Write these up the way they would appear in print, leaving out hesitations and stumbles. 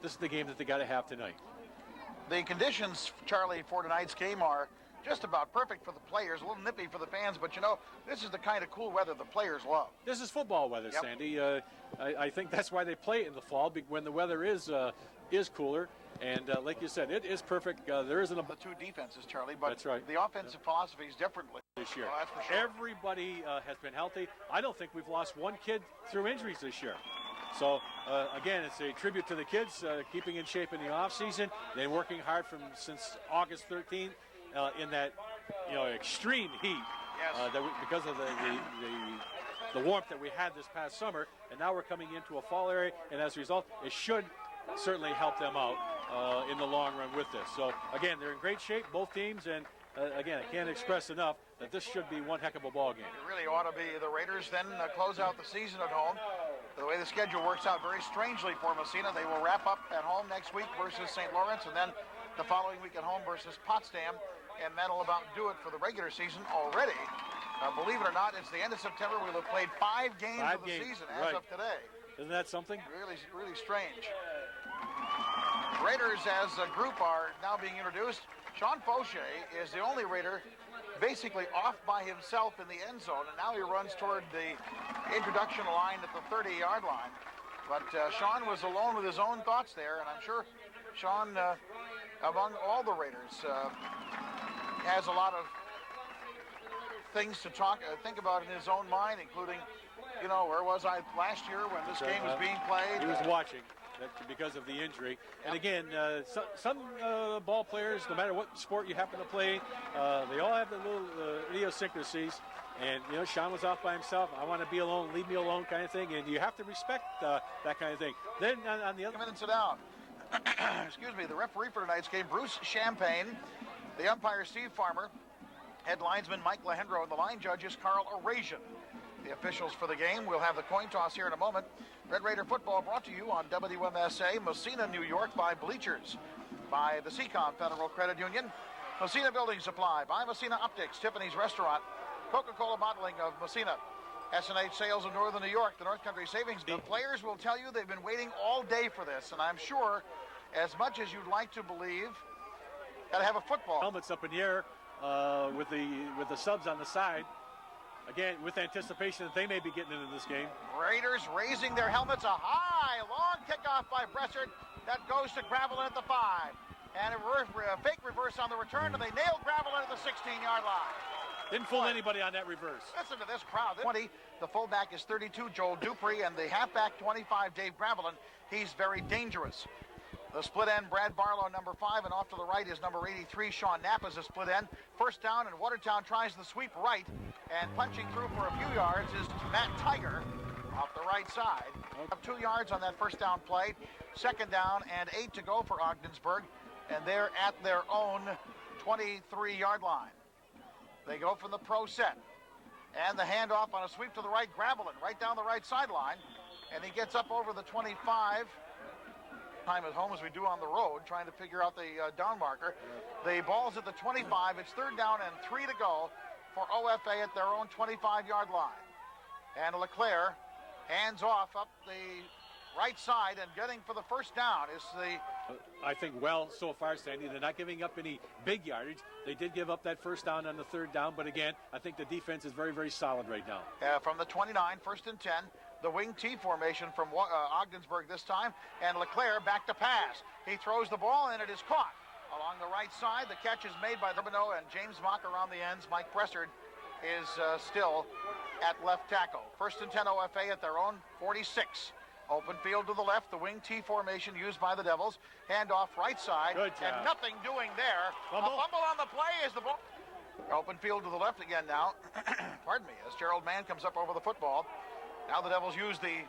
this is the game that they got to have tonight. The conditions, Charlie, for tonight's game are just about perfect for the players, a little nippy for the fans, but you know, this is the kind of cool weather the players love. This is football weather, yep. Sandy. I think that's why they play it in the fall, when the weather is cooler. And like you said, it is perfect. There isn't the two defenses, Charlie, but that's right. The offensive philosophy is differently this year. Oh, that's for sure. Everybody has been healthy. I don't think we've lost one kid through injuries this year. So, again, it's a tribute to the kids, keeping in shape in the off-season. They're working hard since August 13th in that, extreme heat. Yes. Because of the warmth that we had this past summer. And now we're coming into a fall area, and as a result, it should certainly help them out in the long run with this. So, again, they're in great shape, both teams, and again, I can't express enough that this should be one heck of a ball game. It really ought to be. The Raiders then close out the season at home. The way the schedule works out very strangely for Massena, they will wrap up at home next week versus St. Lawrence, and then the following week at home versus Potsdam, and that'll about do it for the regular season already. Believe it or not, it's the end of September. We'll have played 5 games of the season as of today. Isn't that something? Really, really strange. Raiders as a group are now being introduced. Sean Fauché is the only Raider basically off by himself in the end zone, and now he runs toward the introduction line at the 30-yard line. But Sean was alone with his own thoughts there, and I'm sure Sean, among all the Raiders, has a lot of things to think about in his own mind, including, where was I last year when this game was being played? He was watching. Because of the injury. And again, some ball players, no matter what sport you happen to play, they all have the little idiosyncrasies. And, Sean was off by himself. I want to be alone, leave me alone kind of thing. And you have to respect that kind of thing. Then on the other... Come in and sit down. Excuse me, the referee for tonight's game, Bruce Champagne. The umpire, Steve Farmer. Head linesman, Mike Lehendro. And the line judge is Carl Arasian. The officials for the game. We'll have the coin toss here in a moment. Red Raider football brought to you on WMSA, Massena, New York, by Bleachers, by the Seacom Federal Credit Union, Massena Building Supply, by Massena Optics, Tiffany's Restaurant, Coca-Cola Bottling of Massena, S&H Sales of Northern New York, the North Country Savings. The players will tell you they've been waiting all day for this, and I'm sure, as much as you'd like to believe, got to have a football. Helmets up in the air with the subs on the side. Again, with anticipation that they may be getting into this game. Raiders raising their helmets. A high, long kickoff by Bressard. That goes to Gravelin at the 5. And a fake reverse on the return, and they nailed Gravelin at the 16-yard line. Didn't fool anybody on that reverse. Listen to this crowd. 20, the fullback is 32, Joel Dupree, and the halfback, 25, Dave Gravelin. He's very dangerous. The split end, Brad Barlow, number 5, and off to the right is number 83, Sean Knapp as a split end. First down, and Watertown tries the sweep right, and punching through for a few yards is Matt Tiger off the right side. Up 2 yards on that first down play. Second down and 8 to go for Ogdensburg, and they're at their own 23-yard line. They go from the pro set, and the handoff on a sweep to the right, Gravelin, right down the right sideline, and he gets up over the 25. Time at home as we do on the road, trying to figure out the down marker. The ball's at the 25. It's third down and 3 to go for OFA at their own 25-yard line. And Leclerc hands off up the right side, and getting for the first down is the... I think so far, Sandy, they're not giving up any big yardage. They did give up that first down on the third down, but again, I think the defense is very, very solid right now. From the 29, first and 10. The wing T formation from Ogdensburg this time, and Leclerc back to pass. He throws the ball, and it is caught along the right side. The catch is made by Urbano and James Mock around the ends. Mike Bressard is still at left tackle. First and 10 OFA at their own 46. Open field to the left, the wing T formation used by the Devils. Handoff right side, and nothing doing there. Fumble. A fumble on the play is the ball. Open field to the left again now. Pardon me, as Gerald Mann comes up over the football. Now the Devils use the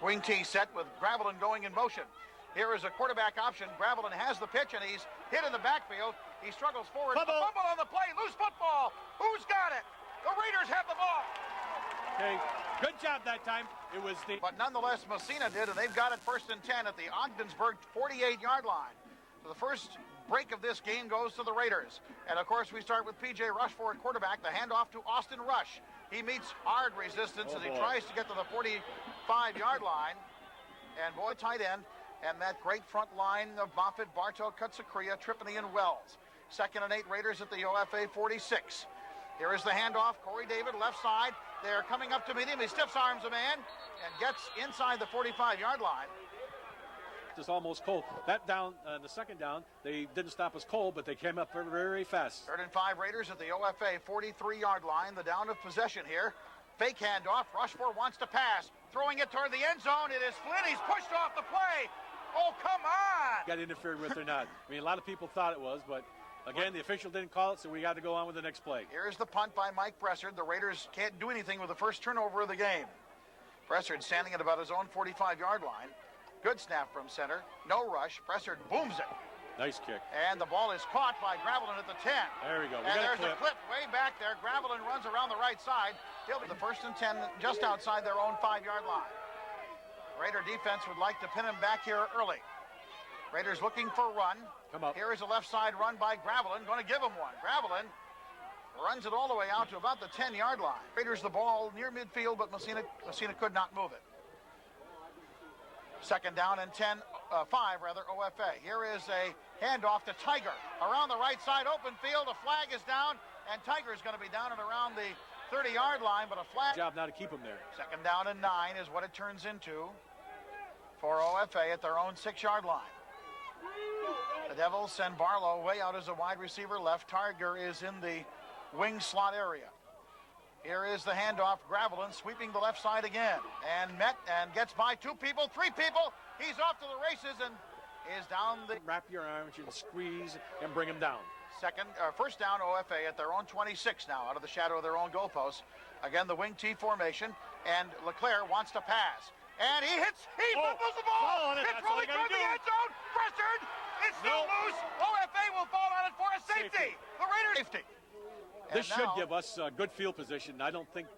wing T set with Gravelin going in motion. Here is a quarterback option. Gravelin has the pitch, and he's hit in the backfield. He struggles forward. A fumble on the play. Loose football. Who's got it? The Raiders have the ball. Okay, good job that time. It was But nonetheless, Massena did, and they've got it first and 10 at the Ogdensburg 48-yard line. So the first break of this game goes to the Raiders. And, of course, we start with P.J. Rushford at quarterback. The handoff to Austin Rush. He meets hard resistance as he tries to get to the 45-yard line. and boy, tight end, and that great front line of Moffitt, Bartow, Kutsakria, Tripoli, and Wells. 2nd and 8 Raiders at the OFA 46. Here is the handoff. Corey David, left side. They're coming up to meet him. He stiffs arms a man and gets inside the 45-yard line. It's almost cold. That down, the second down, they didn't stop us cold, but they came up very, very fast. 3rd and 5 Raiders at the OFA 43-yard line. The down of possession here. Fake handoff. Rushmore wants to pass. Throwing it toward the end zone. It is Flynn. He's pushed off the play. Oh, come on! Got interfered with or not. I mean, a lot of people thought it was, but again, the official didn't call it, so we got to go on with the next play. Here's the punt by Mike Bressard. The Raiders can't do anything with the first turnover of the game. Bressard standing at about his own 45-yard line. Good snap from center. No rush. Bressard booms it. Nice kick. And the ball is caught by Gravelin at the 10. There we go. And there's a clip way back there. Gravelin runs around the right side. He'll be the 1st and 10 just outside their own 5-yard line. Raider defense would like to pin him back here early. Raiders looking for a run. Come up. Here is a left side run by Gravelin. Going to give him one. Gravelin runs it all the way out to about the 10-yard line. Raiders the ball near midfield, but Massena could not move it. 2nd down and 5 OFA. Here is a handoff to Tiger. Around the right side, open field. A flag is down, and Tiger is going to be down and around the 30-yard line, but a flag. Job now to keep him there. 2nd down and 9 is what it turns into for OFA at their own 6-yard line. The Devils send Barlow way out as a wide receiver left. Tiger is in the wing slot area. Here is the handoff. Gravelin sweeping the left side again. And met and gets by 2 people, 3 people. He's off to the races and is down the... Wrap your arms, you can squeeze and bring him down. 1st down OFA at their own 26 now, out of the shadow of their own goalpost. Again, the wing T formation. And Leclerc wants to pass. And he fumbles the ball. It's rolling toward the end zone. Pressured. It's still loose. OFA will fall on it for a safety. The Raiders safety. This should give us good field position. I don't think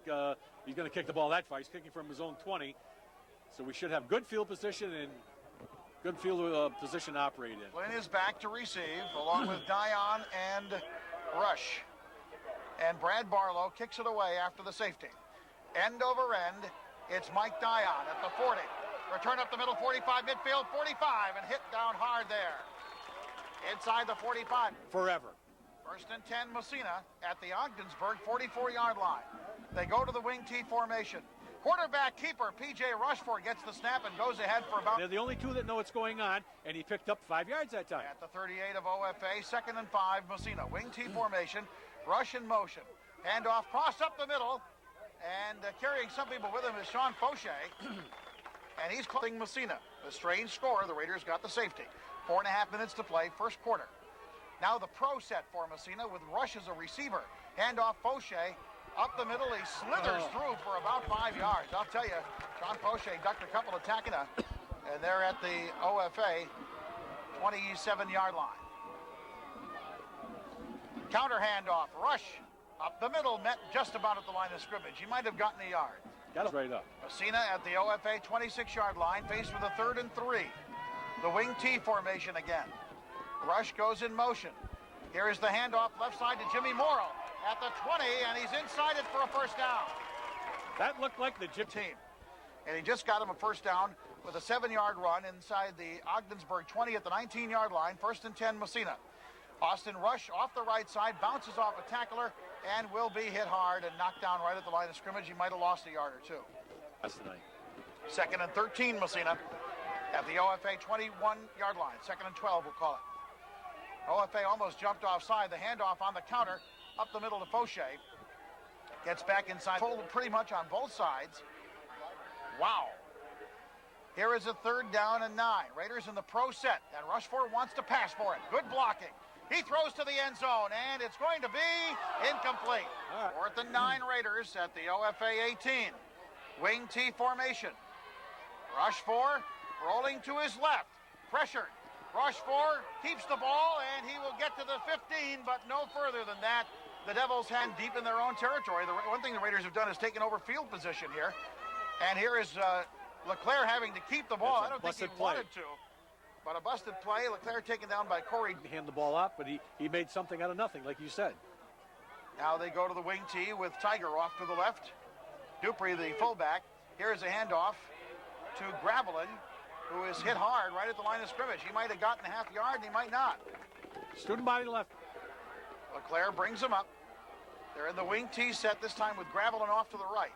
he's going to kick the ball that far. He's kicking from his own 20. So we should have good field position and good field position to operate in. Flynn is back to receive along with Dion and Rush. And Brad Barlow kicks it away after the safety. End over end. It's Mike Dion at the 40. Return up the middle, 45, midfield, 45, and hit down hard there. Inside the 45. Forever. 1st and 10 Massena at the Ogdensburg 44-yard line. They go to the wing T formation. Quarterback keeper P.J. Rushford gets the snap and goes ahead for about... They're the only 2 that know what's going on, and he picked up 5 yards that time. At the 38 of OFA, 2nd and 5 Massena. Wing T formation, rush in motion. Handoff, cross up the middle, and carrying some people with him is Sean Fauché. And he's calling Massena. The strange score, the Raiders got the safety. 4.5 minutes to play, 1st quarter. Now the pro set for Massena with Rush as a receiver. Handoff Fauché up the middle. He slithers through for about 5 yards. I'll tell you, Sean Fauché ducked a couple of Takina, and they're at the OFA 27-yard line. Counter handoff. Rush up the middle, met just about at the line of scrimmage. He might have gotten a yard. Got it right up. Massena at the OFA 26-yard line, faced with a 3rd and 3. The wing T formation again. Rush goes in motion. Here is the handoff left side to Jimmy Morrow at the 20, and he's inside it for a 1st down. That looked like the team. And he just got him a 1st down with a 7-yard run inside the Ogdensburg 20 at the 19-yard line. 1st and 10 Massena. Austin Rush off the right side, bounces off a tackler, and will be hit hard and knocked down right at the line of scrimmage. He might have lost a yard or 2. That's the night. 2nd and 13 Massena at the OFA 21-yard line. 2nd and 12, we'll call it. OFA almost jumped offside. The handoff on the counter up the middle to Fauché. Gets back inside. Pulled pretty much on both sides. Wow. Here is a 3rd down and 9. Raiders in the pro set, and Rushford wants to pass for it. Good blocking. He throws to the end zone, and it's going to be incomplete. 4th and 9 Raiders at the OFA 18. Wing T formation. Rushford rolling to his left. Pressured. Rushford keeps the ball, and he will get to the 15, but no further than that. The Devils hand deep in their own territory. The one thing the Raiders have done is taken over field position here. And here is Leclerc having to keep the ball. I don't think he wanted to. But a busted play. Leclerc taken down by Corey. Hand the ball off, but he made something out of nothing, like you said. Now they go to the wing T with Tiger off to the left. Dupree, the fullback. Here's a handoff to Gravelin. who is hit hard right at the line of scrimmage. He might have gotten a half yard and he might not. Student body left. LeClaire brings him up. They're in the wing T set this time with Gravelin off to the right.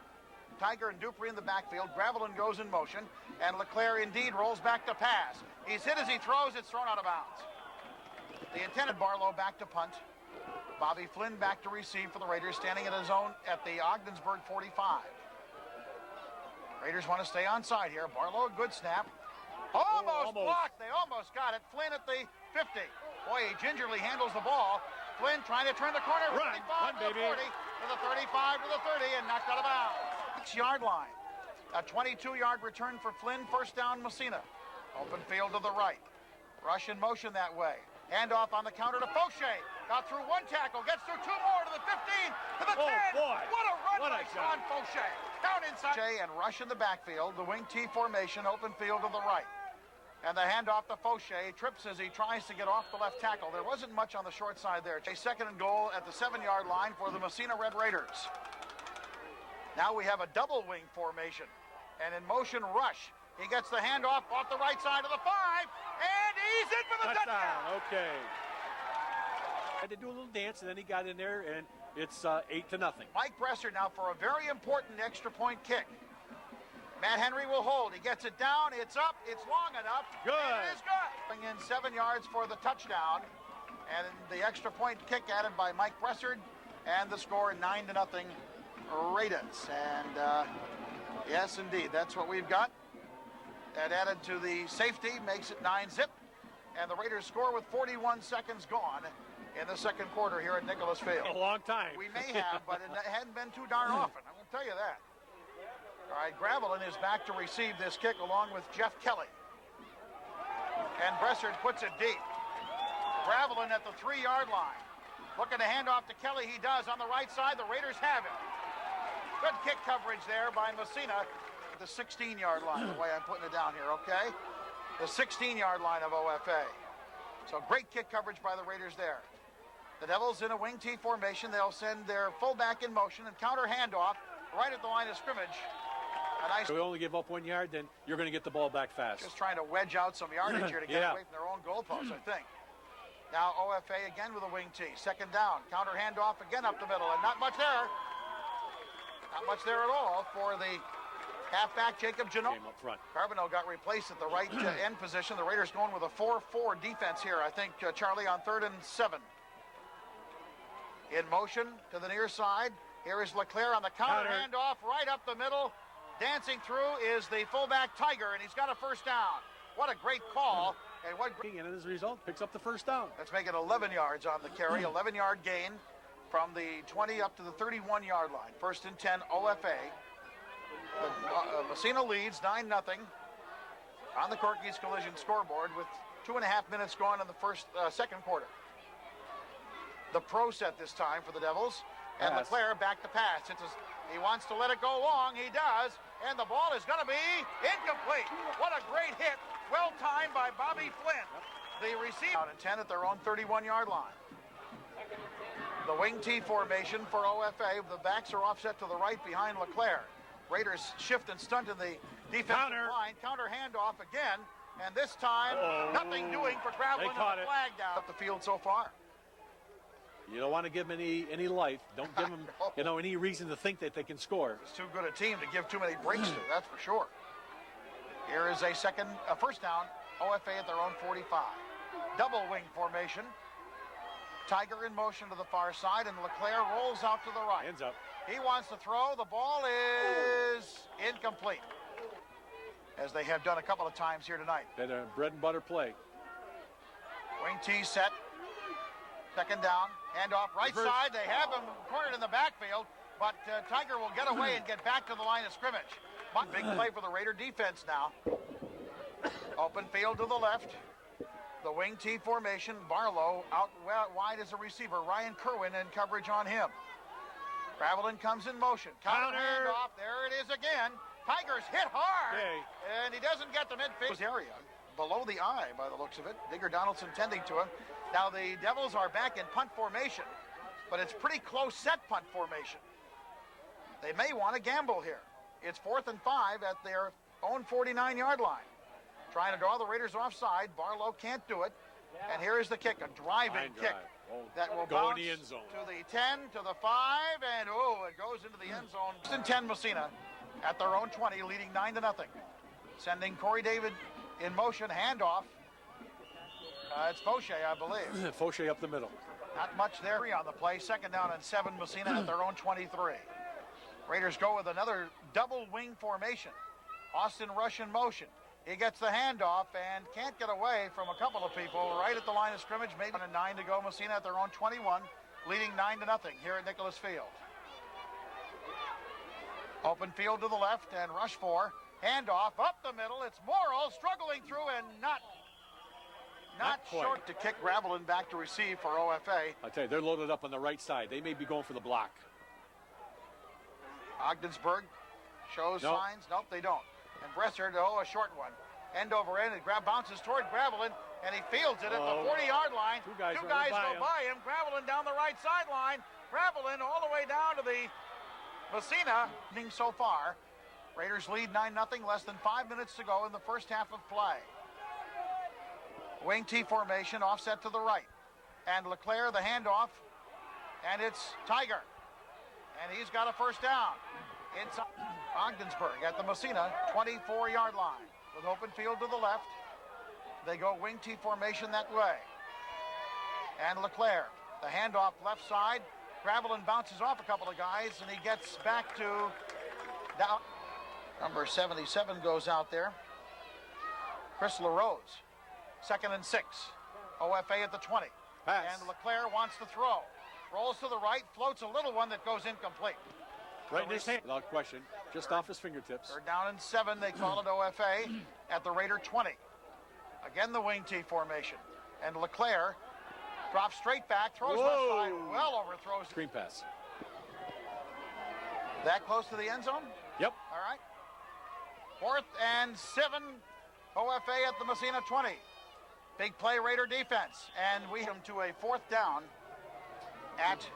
Tiger and Dupree in the backfield. Gravelin goes in motion, and LeClaire indeed rolls back to pass. He's hit as he throws. It's thrown out of bounds. The intended Barlow back to punt. Bobby Flynn back to receive for the Raiders, standing at his own at the Ogdensburg 45. Raiders want to stay on side here. Barlow, a good snap. Almost blocked. They almost got it. Flynn at the 50. Boy, he gingerly handles the ball. Flynn trying to turn the corner. Run, 55 to the 40, to the 35, to the 30, and knocked out of bounds. 6-yard line. A 22-yard return for Flynn. First down, Massena. Open field to the right. Rush in motion that way. Handoff on the counter to Fauché. Got through one tackle. Gets through two more to the 15, to the 10. Boy. What a run by shot. Sean Fauché. Down inside. And rush in the backfield. The wing T formation. Open field to the right. And the handoff to Fauché. Trips as he tries to get off the left tackle. There wasn't much on the short side there. A second and goal at the 7-yard line for the Massena Red Raiders. Now we have a double wing formation. And in motion rush. He gets the handoff off the right side of the 5. And he's in for the touchdown. Okay. Had to do a little dance, and then he got in there, and it's 8-0. Mike Bresser now for a very important extra point kick. Matt Henry will hold. He gets it down. It's up. It's long enough. Good. And it is good. Bring in 7 yards for the touchdown. And the extra point kick added by Mike Bresser. And the score 9-0 Raiders. And yes, indeed, that's what we've got. That added to the safety makes it 9-zip. And the Raiders score with 41 seconds gone in the second quarter here at Nicholas Field. A long time. We may have, but it hadn't been too darn often. I'm going to tell you that. All right, Gravelin is back to receive this kick along with Jeff Kelly. And Bressard puts it deep. Gravelin at the 3-yard line. Looking to hand off to Kelly. He does on the right side. The Raiders have it. Good kick coverage there by Massena. The 16-yard line, the way I'm putting it down here, okay? The 16-yard line of OFA. So great kick coverage by the Raiders there. The Devils in a wing T formation. They'll send their fullback in motion and counter handoff right at the line of scrimmage. If we only give up 1 yard, then you're going to get the ball back fast. Just trying to wedge out some yardage here to get away from their own goalpost, I think. Now OFA again with a wing T. Second down. Counter handoff again up the middle, and not much there. Not much there at all for the halfback, Jacob Janot. Came up front. Carbonell got replaced at the right end position. The Raiders going with a 4-4 defense here. I think, Charlie, on 3rd and 7. In motion to the near side. Here is LeClaire on the counter handoff right up the middle. Dancing through is the fullback Tiger, and he's got a first down. What a great call. And what and as a result, picks up the first down. Let's make it 11 yards on the carry. 11-yard gain from the 20 up to the 31-yard line. 1st and 10, OFA. Massena leads 9-0 on the Corky's Collision scoreboard with 2.5 minutes gone in the second quarter. The pro set this time for the Devils. And LeClaire back to pass. He wants to let it go long. He does. And the ball is going to be incomplete. What a great hit. Well timed by Bobby Flynn. The receiver out in 10 at their own 31-yard line. The wing T formation for OFA. The backs are offset to the right behind LeClaire. Raiders shift and stunt in the defensive line. Counter handoff again. And this time, nothing doing for Gravelin and the flag down up the field so far. You don't want to give them any life. Don't give them, any reason to think that they can score. It's too good a team to give too many breaks to, that's for sure. Here is a first down, OFA at their own 45. Double wing formation. Tiger in motion to the far side, and LeClaire rolls out to the right. Hands up. He wants to throw. The ball is incomplete, as they have done a couple of times here tonight. Been a bread and butter play. Wing T set. Second down. Handoff right side. They have him cornered in the backfield, but Tiger will get away and get back to the line of scrimmage. Big play for the Raider defense now. Open field to the left. The wing T formation. Barlow out wide as a receiver. Ryan Kerwin in coverage on him. Gravelin comes in motion. Counter handoff. There it is again. Tiger's hit hard. And he doesn't get the midfield area. Below the eye by the looks of it. Digger Donaldson tending to him. Now the Devils are back in punt formation, but it's pretty close set punt formation. They may want to gamble here. It's 4th and 5 at their own 49-yard line. trying to draw the Raiders offside. Barlow can't do it. And here is the kick, a driving kick that will go bounce in the end zone. to the 10, to the 5, and it goes into the end zone. 10 Massena at their own 20, leading 9-0. Sending Corey David in motion, handoff. It's Fauché, I believe. Fauché up the middle. Not much there on the play. Second down and 7, Massena at their own 23. Raiders go with another double wing formation. Austin Rush in motion. He gets the handoff and can't get away from a couple of people right at the line of scrimmage. Maybe 9 to go. Massena at their own 21, leading 9-0 here at Nicholas Field. Open field to the left and Rush 4. Handoff up the middle. It's Morrill struggling through and not short to kick. Gravelin back to receive for OFA. I tell you, they're loaded up on the right side. They may be going for the block. Ogdensburg shows signs. Nope, they don't. And Bresser, a short one. End over end, and bounces toward Gravelin, and he fields it at the 40-yard line. Two guys go by him. Gravelin down the right sideline. Gravelin all the way down to the Massena. So far, Raiders lead 9-0, less than 5 minutes to go in the first half of play. Wing T formation, offset to the right. And Leclerc, the handoff, and it's Tiger. And he's got a first down. Inside Ogdensburg at the Massena 24-yard line with open field to the left. They go wing T formation that way. And Leclerc, the handoff left side. Gravelin bounces off a couple of guys, and he gets back to down. Number 77 goes out there. Chris LaRose, 2nd and 6. OFA at the 20. Pass. And Leclerc wants to throw. Rolls to the right, floats a little one that goes incomplete. Right in his hand, without question, just off his fingertips. They're down and 7. They call it OFA at the Raider 20. Again, the wing T formation. And Leclerc drops straight back, throws left side, well overthrows. Screen pass. That close to the end zone? Yep. All right. 4th and 7. OFA at the Massena 20. Big play Raider defense. And we come to a 4th down at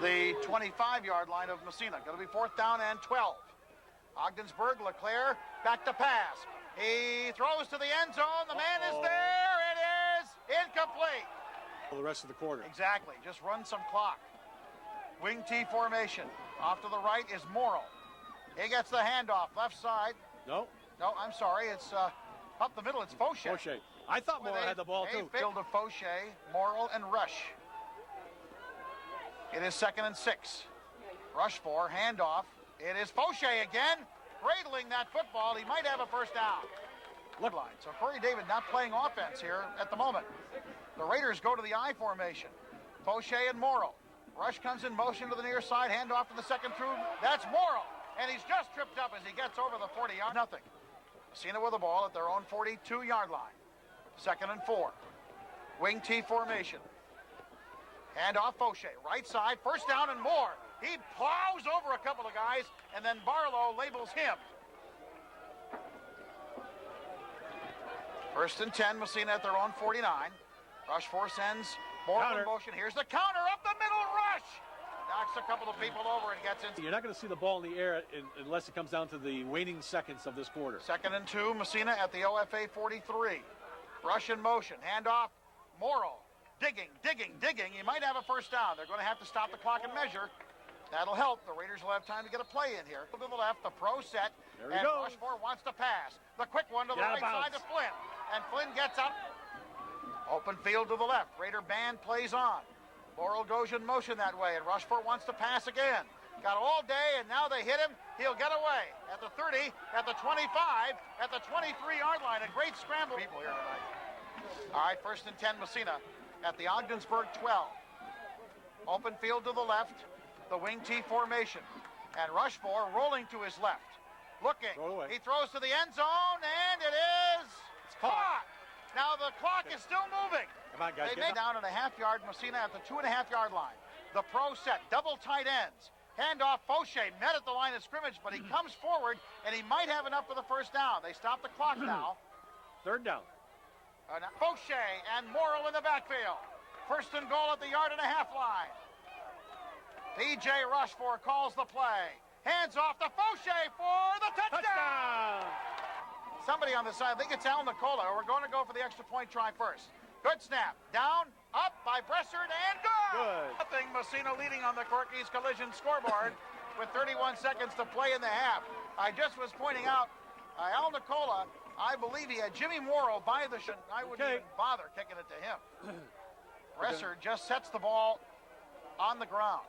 the 25-yard line of Massena. Going to be 4th down and 12. Ogdensburg, Leclerc, back to pass. He throws to the end zone. The man is there. It is incomplete. For the rest of the quarter. Exactly. Just run some clock. Wing T formation. Off to the right is Morrill. He gets the handoff. Left side. No, I'm sorry. It's up the middle. It's Fauché. Fauché. I thought Morrill had the ball too. Field of Fauché, Morrill, and Rush. It is 2nd and 6. Rush 4, handoff. It is Fauché again, cradling that football. He might have a first down. Look line. So Corey David not playing offense here at the moment. The Raiders go to the I formation. Fauché and Morrill. Rush comes in motion to the near side, handoff to the second through. That's Morrill, and he's just tripped up as he gets over the 40-yard. Nothing. Massena with the ball at their own 42-yard line. 2nd and 4. Wing T formation. And off Fauché, right side, first down and more. He plows over a couple of guys, and then Barlow labels him. 1st and 10, Massena at their own 49. Rush 4 sends Morrill in motion. Here's the counter up the middle, Rush! Knocks a couple of people over and gets in. You're not going to see the ball in the air unless it comes down to the waning seconds of this quarter. 2nd and 2, Massena at the OFA 43. Rush in motion, handoff, Morrill. Digging. He might have a first down. They're going to have to stop the clock and measure. That'll help. The Raiders will have time to get a play in here. To the left, the pro set. There he goes. Rushmore wants to pass. The quick one to the right side to Flynn. And Flynn gets up. Open field to the left. Raider band plays on. Morrill goes in motion that way, and Rushmore wants to pass again. Got all day, and now they hit him. He'll get away. At the 30, at the 25, at the 23-yard line. A great scramble. People here tonight. All right, 1st and 10, Massena at the Ogdensburg 12. Open field to the left, the wing T formation. And Rushmore rolling to his left. Looking. He throws to the end zone, and it is caught. Now the clock is still moving. Come on, guys. They made down at a half-yard. Massena at the 2.5-yard line. The pro set, double tight ends. Handoff, Fauché met at the line of scrimmage, but he comes forward, and he might have enough for the first down. They stop the clock now. 3rd down. Fauché and Morrill in the backfield. 1st and goal at the 1.5-yard line. P.J. Rushmore calls the play. Hands off to Fauché for the touchdown! somebody on the side. I think it's Al Nicola. We're going to go for the extra point try first. Good snap. Down, up by Bressard, and good. Nothing. Massena leading on the Corky's Collision scoreboard with 31 seconds to play in the half. I just was pointing out, Al Nicola, I believe he had Jimmy Morrow by the shot. I wouldn't even bother kicking it to him. Bressard just sets the ball on the ground.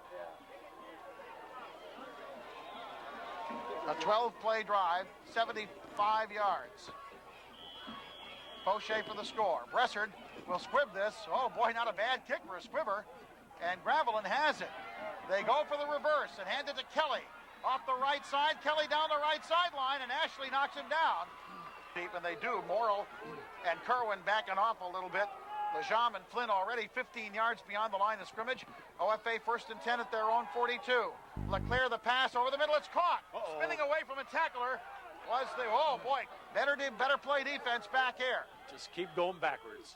A 12-play drive, 75 yards. Fauché for the score. Bressard will squib this. Oh boy, not a bad kick for a squibber. And Gravelin has it. They go for the reverse and hand it to Kelly. Off the right side, Kelly down the right sideline, and Ashley knocks him down. Deep, and they do. Morrill and Kerwin backing off a little bit. Lejam and Flynn already 15 yards beyond the line of scrimmage. OFA first and 10 at their own 42. Leclerc the pass over the middle. It's caught. Spinning away from a tackler was the, oh boy, better play defense back here. Just keep going backwards.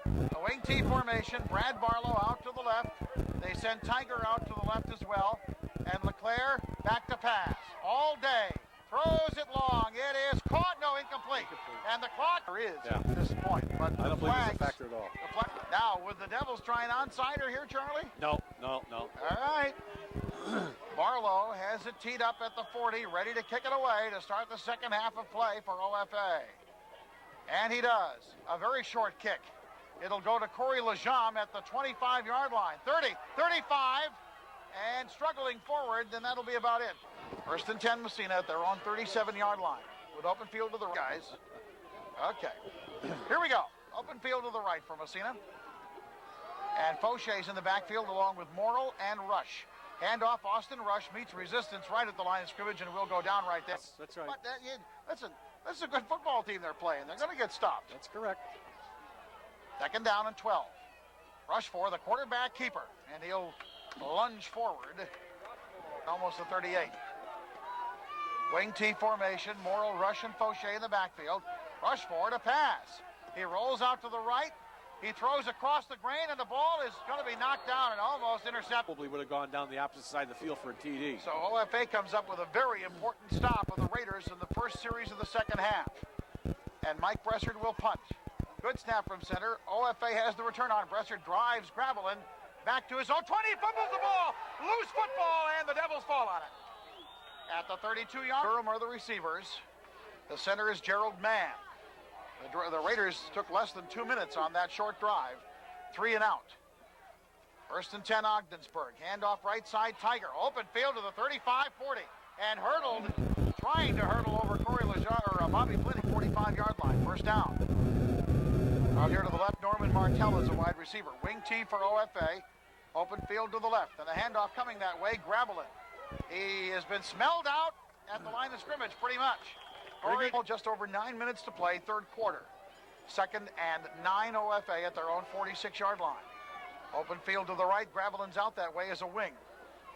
The wing T formation. Brad Barlow out to the left. They send Tiger out to the left as well. And Leclerc back to pass. All day. Throws it long. It is caught. No, incomplete. And the clock is at this point. But I don't believe it's a factor at all. Now, would the Devils try an onside here, Charlie? No. All right. Barlow has it teed up at the 40, ready to kick it away to start the second half of play for OFA. And he does. A very short kick. It'll go to Corey Lejam at the 25-yard line. 30, 35, and struggling forward, then that'll be about it. First and 10, Massena at their own 37-yard line with open field to the right. Guys. Okay. Here we go. Open field to the right for Massena. And Fauché's in the backfield along with Morrill and Rush. Handoff, Austin Rush meets resistance right at the line of scrimmage and will go down right there. That's right. But that's a good football team they're playing. They're going to get stopped. That's correct. Second down and 12. Rush for the quarterback keeper. And he'll lunge forward. Almost the 38. Wing T formation. Morrill, Rush, and Fauché in the backfield. Rush for to pass. He rolls out to the right. He throws across the grain, and the ball is going to be knocked down and almost intercepted. Probably would have gone down the opposite side of the field for a TD. So OFA comes up with a very important stop of the Raiders in the first series of the second half. And Mike Bressard will punt. Good snap from center. OFA has the return on. Bressard drives Gravelin back to his own 20, fumbles the ball, loose football, and the Devils fall on it. At the 32-yard, Durham are the receivers. The center is Gerald Mann. The Raiders took less than 2 minutes on that short drive. 3 and out. First and 10, Ogdensburg. Handoff right side, Tiger. Open field to the 35-40. And hurdled, trying to hurdle over Corey Lejean, or Bobby Flynn, 45-yard line. First down. Out here to the left, Norman Martell is a wide receiver. Wing T for OFA. Open field to the left. And the handoff coming that way, Gravelin. He has been smelled out at the line of scrimmage pretty much. Just over 9 minutes to play, third quarter. Second and 9 OFA at their own 46-yard line. Open field to the right. Gravelin's out that way as a wing.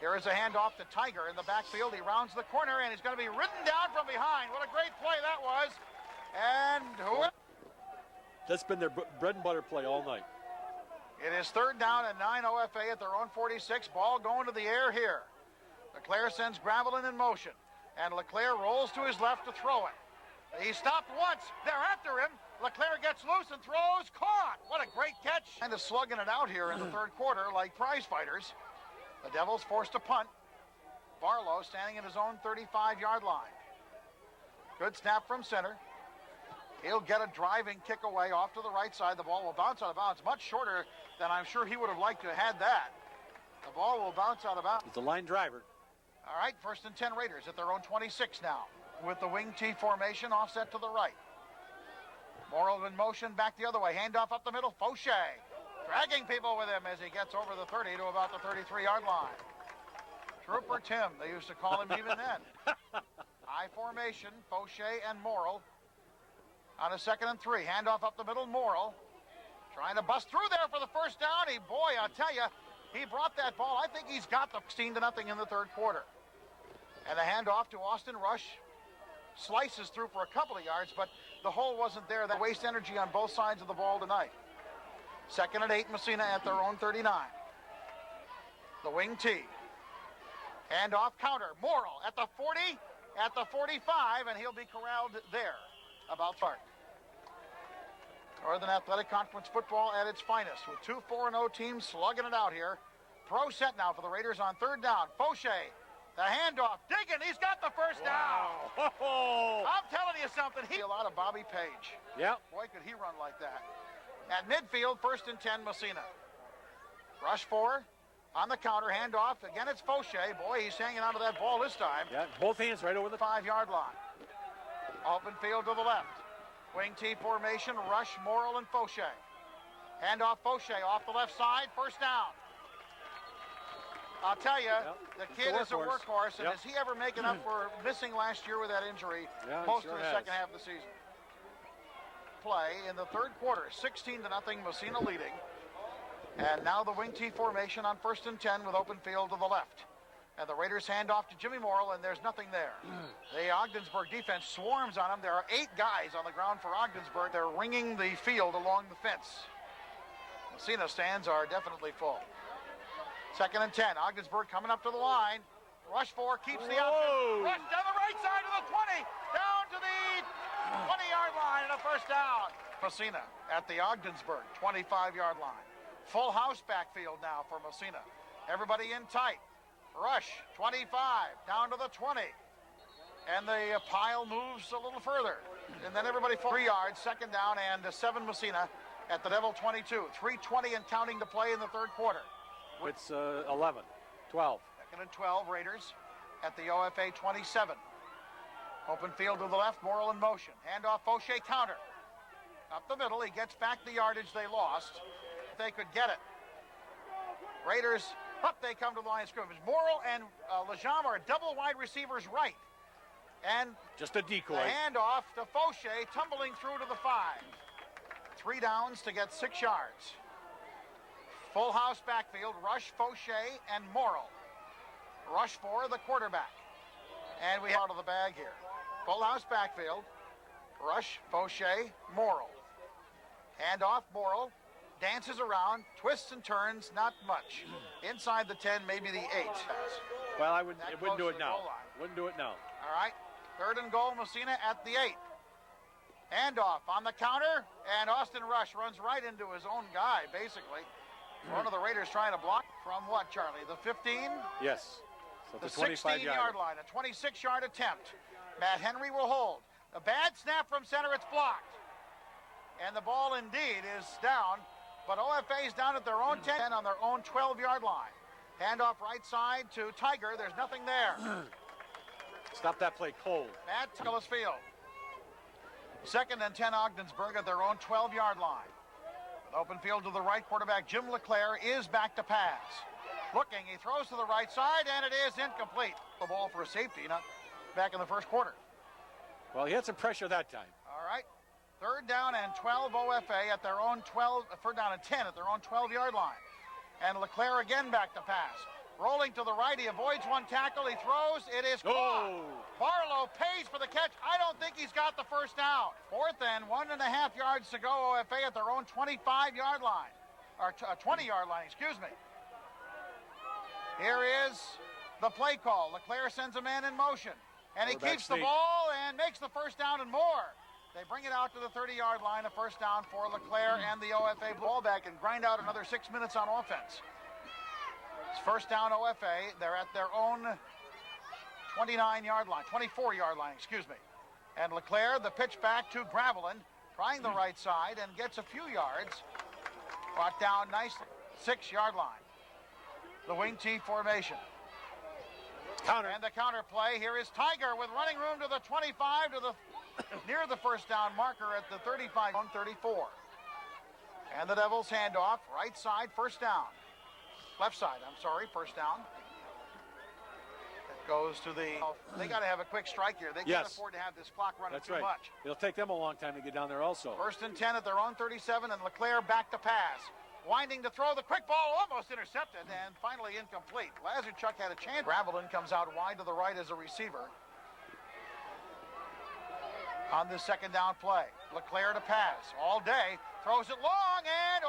Here is a handoff to Tiger in the backfield. He rounds the corner, and he's going to be ridden down from behind. What a great play that was. And who? That's been their bread and butter play all night. It is third down and 9 OFA at their own 46. Ball going to the air here. Leclerc sends Gravelin in motion. And Leclerc rolls to his left to throw it. He stopped once. They're after him. Leclerc gets loose and throws. Caught. What a great catch. Kind of slugging it out here in the third quarter like prize fighters. The Devils forced to punt. Barlow standing at his own 35-yard line. Good snap from center. He'll get a driving kick away off to the right side. The ball will bounce out of bounds. Much shorter than I'm sure he would have liked to have had that. The ball will bounce out of bounds. It's a line driver. All right, first and 10 Raiders at their own 26 now. With the wing T formation offset to the right. Morrill in motion back the other way. Handoff up the middle. Fauché dragging people with him as he gets over the 30 to about the 33-yard line. Trooper Tim, they used to call him even then. High formation, Fauché and Morrill. On a second and 3. Handoff up the middle, Morrill. Trying to bust through there for the first down. Boy, I'll tell you, he brought that ball. I think he's got the 16-0 in the third quarter. And a handoff to Austin Rush. Slices through for a couple of yards, but the hole wasn't there. That waste energy on both sides of the ball tonight. Second and 8, Massena at their own 39. The wing T. Handoff counter. Morrill at the 40, at the 45, and he'll be corralled there. About part. Northern Athletic Conference football at its finest, with 2 4-0 teams slugging it out here. Pro set now for the Raiders on third down. Fauché, the handoff, digging, he's got the first down. I'm telling you something, he a lot of Bobby Page. Yeah. Boy, could he run like that. At midfield, 1st and 10, Massena. Rush 4 on the counter, handoff. Again, it's Fauché. Boy, he's hanging onto that ball this time. Yeah, both hands right over the 5-yard line. Open field to the left. Wing T formation, Rush, Morrill, and Fauché. Handoff Fauché off the left side, first down. I'll tell you, the kid is a workhorse, and has he ever making up for missing last year with that injury most of the second half of the season? Play in the third quarter, 16-0, Massena leading. And now the wing T formation on 1st and 10 with open field to the left. And the Raiders hand off to Jimmy Morrill, and there's nothing there. The Ogdensburg defense swarms on him. There are 8 guys on the ground for Ogdensburg. They're ringing the field along the fence. Massena stands are definitely full. 2nd and 10. Ogdensburg coming up to the line. Rush 4 keeps the option. Rush down the right side of the 20. Down to the 20-yard line and a first down. Massena at the Ogdensburg 25-yard line. Full house backfield now for Massena. Everybody in tight. Rush 25 down to the 20. And the pile moves a little further. And then everybody 3 yards, 2nd down, and 7 Massena at the Devil 22. 3:20 and counting to play in the third quarter. It's 11, 12. 2nd and 12, Raiders at the OFA 27. Open field to the left, Morrill in motion. Handoff, Fauché counter. Up the middle, he gets back the yardage they lost. If they could get it. Raiders, up they come to the line of scrimmage. Morrill and Lejam are double wide receivers right. And just a decoy. The handoff to Fauché, tumbling through to the 5. 3 downs to get 6 yards. Full house backfield, Rush, Fauché, and Morrill. Rush 4, the quarterback. And we have out of the bag here. Full house backfield, Rush, Fauché, Morrill. Hand off, Morrill. Dances around, twists and turns, not much. Inside the 10, maybe the 8. Well, it wouldn't do it now. Wouldn't do it now. All right, 3rd and goal, Massena at the 8. Handoff on the counter, and Austin Rush runs right into his own guy, basically. One of the Raiders trying to block from what, Charlie? The 15? Yes. So the 16-yard line, a 26-yard attempt. Matt Henry will hold. A bad snap from center, it's blocked. And the ball indeed is down, but OFA's down at their own 10 on their own 12-yard line. Handoff right side to Tiger, there's nothing there. Stop that play cold. Matt Tillis Field. 2nd and 10, Ogdensburg at their own 12-yard line. Open field to the right, quarterback Jim LeClaire is back to pass. Looking, he throws to the right side, and it is incomplete. The ball for a safety, not back in the first quarter. Well, he had some pressure that time. All right. 3rd down and 12 OFA at their own 12, 3rd down and 10 at their own 12-yard line. And LeClaire again back to pass. Rolling to the right, he avoids one tackle, he throws, it is caught. Barlow pays for the catch. I don't think he's got the first down. 4th and 1.5 yards to go, OFA at their own 25-yard line. Or 20-yard line, excuse me. Here is the play call. LeClaire sends a man in motion. And he keeps the ball and makes the first down and more. They bring it out to the 30-yard line, a first down for LeClaire and the OFA ball back and grind out another 6 minutes on offense. It's first down OFA. They're at their own 29-yard line, 24-yard line, excuse me. And LeClaire, the pitch back to Gravelin, trying the right side and gets a few yards. Brought down nicely, 6-yard line. The wing T formation. Counter. And the counter play. Here is Tiger with running room to the 25 to the near the first down marker at the 35 on 34. And the Devils hand off right side, first down. Left side, I'm sorry, first down. It goes to the, they got to have a quick strike here. They can't afford to have this clock running too much. It'll take them a long time to get down there also. 1st and 10 at their own 37, and LeClaire back to pass. Winding to throw, the quick ball almost intercepted, and finally incomplete. Lazarchuk had a chance. Gravelin comes out wide to the right as a receiver. On this 2nd down play, LeClaire to pass all day, throws it long, and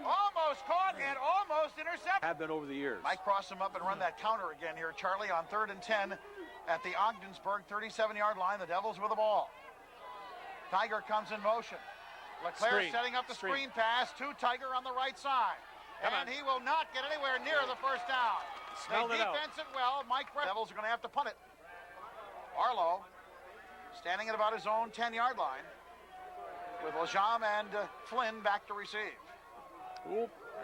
Almost caught and almost intercepted. Have been over the years. Might cross him up and run that counter again here, Charlie, on 3rd and 10 at the Ogdensburg 37-yard line. The Devils with the ball. Tiger comes in motion. Leclerc setting up the screen pass to Tiger on the right side. And he will not get anywhere near the first down. They defense it well. Devils are going to have to punt it. Arlo standing at about his own 10-yard line with Lajam and Flynn back to receive.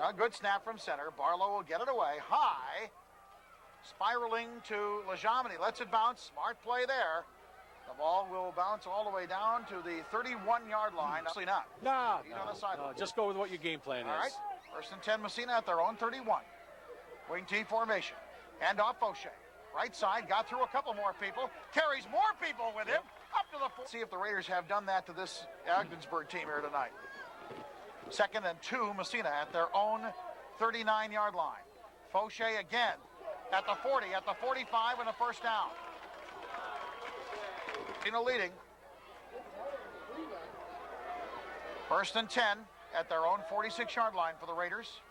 A good snap from center. Barlow will get it away high, spiraling to Lajam, and he lets it bounce. Smart play there. The ball will bounce all the way down to the 31-yard line. Actually not. No, he's on the sideline. Just go with what your game plan is. All right. 1st and 10, Massena at their own 31. Wing T formation. Hand off Fauché. Right side, got through a couple more people. Carries more people with him. Up to the 4. See if the Raiders have done that to this Ogdensburg team here tonight. 2nd and 2, Massena at their own 39-yard line. Fauché again at the 40, at the 45, and a first down. Massena leading. 1st and 10 at their own 46-yard line for the Raiders.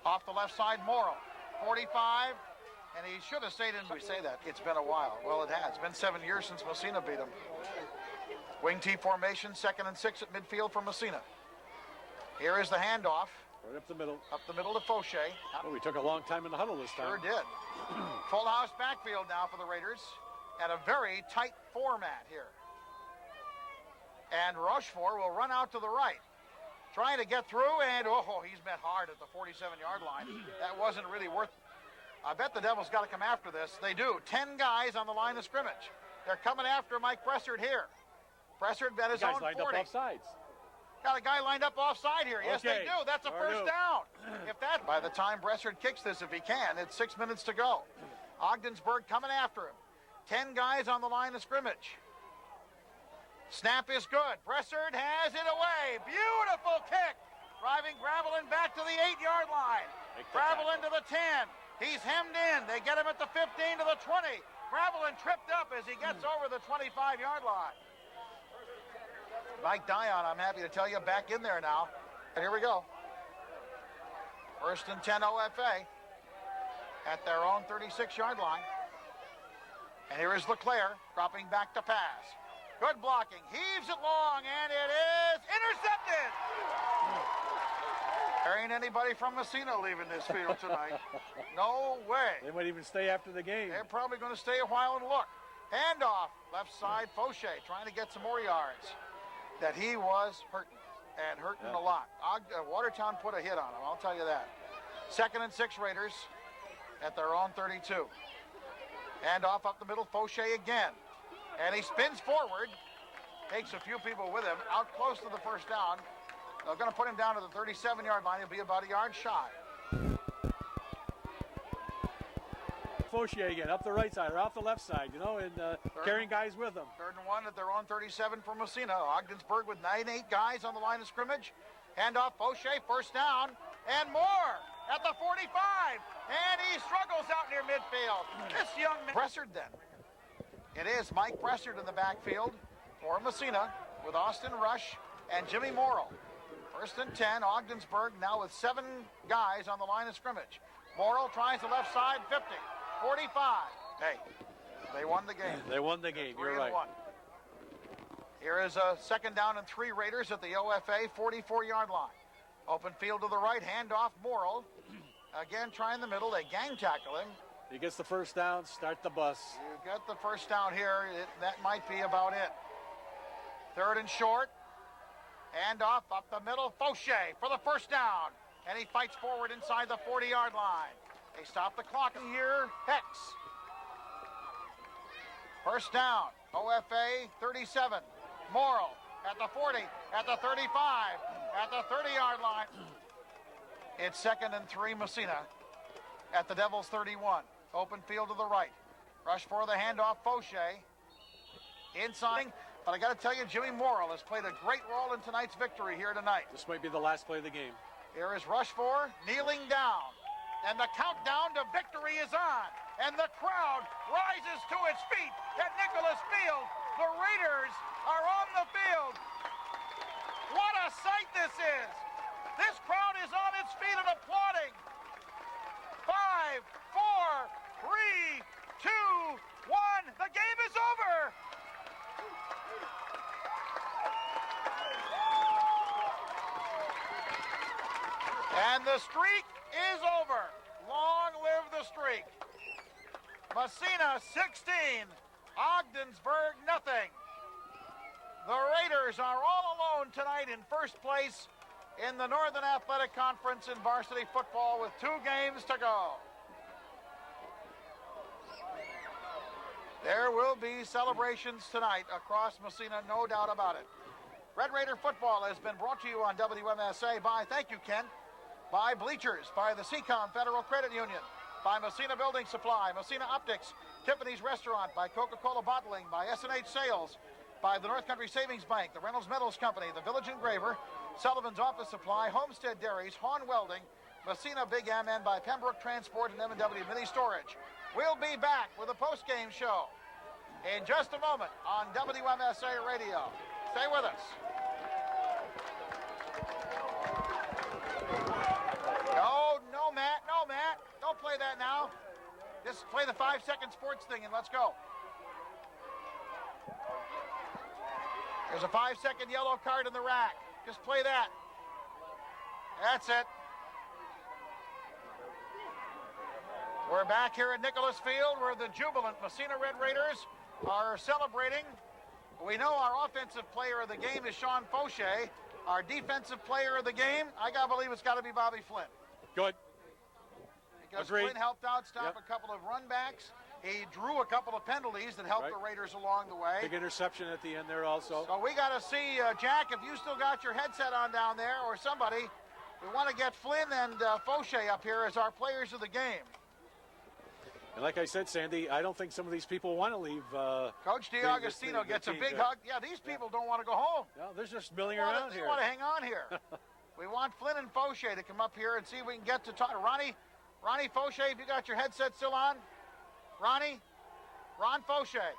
Off the left side, Morrow. 45, and he should have stayed in. We say that. It's been a while. Well, it has. It's been 7 years since Massena beat him. Wing T formation, 2nd and 6 at midfield for Massena. Here is the handoff. Right up the middle. Up the middle to Fauché. Oh, we took a long time in the huddle this time. Sure did. Full house backfield now for the Raiders. At a very tight format here. And Rochefort will run out to the right. Trying to get through, and he's met hard at the 47-yard line. That wasn't really worth it. I bet the Devils got to come after this. They do. 10 guys on the line of scrimmage. They're coming after Mike Bressard here. Bressard at his own 40. Lined up off sides. Got a guy lined up offside here. Yes, they do. That's a first down. By the time Bressard kicks this, if he can, it's 6 minutes to go. Ogdensburg coming after him. 10 guys on the line of scrimmage. Snap is good. Bressard has it away. Beautiful kick. Driving Gravelin back to the 8-yard line. Gravelin to the 10. He's hemmed in. They get him at the 15 to the 20. Gravelin tripped up as he gets over the 25-yard line. Mike Dion, I'm happy to tell you, back in there now. And here we go. 1st and 10 OFA at their own 36-yard line. And here is Leclerc dropping back to pass. Good blocking. Heaves it long, and it is intercepted. There ain't anybody from Massena leaving this field tonight. No way. They might even stay after the game. They're probably going to stay a while and look. Handoff, left side, Fauché trying to get some more yards. That he was hurting, and hurting a lot. Watertown put a hit on him, I'll tell you that. 2nd and 6 Raiders at their own 32. Handoff up the middle, Fauché again. And he spins forward, takes a few people with him, out close to the first down. They're going to put him down to the 37-yard line. He'll be about a yard shy. Fauché again, up the right side or off the left side, and carrying guys with them. 3rd and 1 at their own 37 for Massena. Ogdensburg with 9-8 guys on the line of scrimmage. Handoff, Fauché, first down, and more at the 45. And he struggles out near midfield. This young man. Bressard then. It is Mike Bressard in the backfield for Massena with Austin Rush and Jimmy Morrill. 1st and 10, Ogdensburg now with 7 guys on the line of scrimmage. Morrill tries the left side, 50, 45. Hey, they won the game. They won the game, you're right. 1. Here is a 2nd down and 3 Raiders at the OFA 44-yard line. Open field to the right, handoff, Morrill. Again, trying the middle, they gang tackle him. He gets the first down, start the bus. You got the first down here. That might be about it. 3rd and short. Handoff up the middle. Fauché for the first down. And he fights forward inside the 40-yard line. They stop the clock here. Hex. First down. OFA 37. Morrill at the 40, at the 35, at the 30-yard line. It's 2nd and 3 Massena at the Devils 31. Open field to the right. Rush for the handoff, Fauché. Inside. But I got to tell you, Jimmy Morrill has played a great role in tonight's victory here tonight. This might be the last play of the game. Here is Rushford kneeling down. And the countdown to victory is on. And the crowd rises to its feet at Nicholas Field. The Raiders are on the field. What a sight this is. This crowd is on its feet and applauding. 5, 4, 3, 2, 1. The game is over. And the streak is over. Long live the streak. Massena 16, Ogdensburg nothing. The Raiders are all alone tonight in first place in the Northern Athletic Conference in varsity football with 2 games to go. There will be celebrations tonight across Massena, no doubt about it. Red Raider football has been brought to you on WMSA by, thank you, Ken, by Bleachers, by the Seacom Federal Credit Union, by Massena Building Supply, Massena Optics, Tiffany's Restaurant, by Coca-Cola Bottling, by S&H Sales, by the North Country Savings Bank, the Reynolds Metals Company, the Village Engraver, Sullivan's Office Supply, Homestead Dairies, Hahn Welding, Massena Big M, and by Pembroke Transport and M&W Mini Storage. We'll be back with a post-game show in just a moment on WMSA Radio. Stay with us. No, Matt. Don't play that now. Just play the 5-second sports thing and let's go. There's a 5-second yellow card in the rack. Just play that. That's it. We're back here at Nicholas Field where the jubilant Massena Red Raiders are celebrating. We know our offensive player of the game is Sean Fauché. Our defensive player of the game, I gotta believe it's got to be Bobby Flynn. Good. Because Agreed. Flynn helped out stop a couple of runbacks. He drew a couple of penalties that helped the Raiders along the way. Big interception at the end there also. So we got to see, Jack, if you still got your headset on down there or somebody, we want to get Flynn and Fauché up here as our players of the game. And like I said, Sandy, I don't think some of these people want to leave. Coach DiAugustino gets a big hug. Yeah, these people don't want to go home. No, they're just milling around here. They want to hang on here. We want Flynn and Fauché to come up here and see if we can get to talk. Ronnie Fauché, if you got your headset still on. Ron Fauché.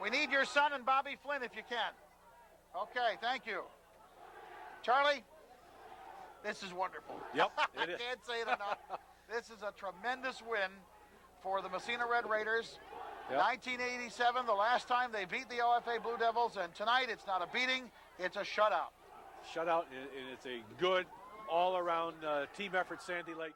We need your son and Bobby Flynn if you can. Okay, thank you. Charlie, this is wonderful. Yep, I can't say it enough. This is a tremendous win for the Massena Red Raiders. Yep. 1987, the last time they beat the OFA Blue Devils, and tonight it's not a beating, it's a shutout. Shutout, and it's a good all-around team effort, Sandy, like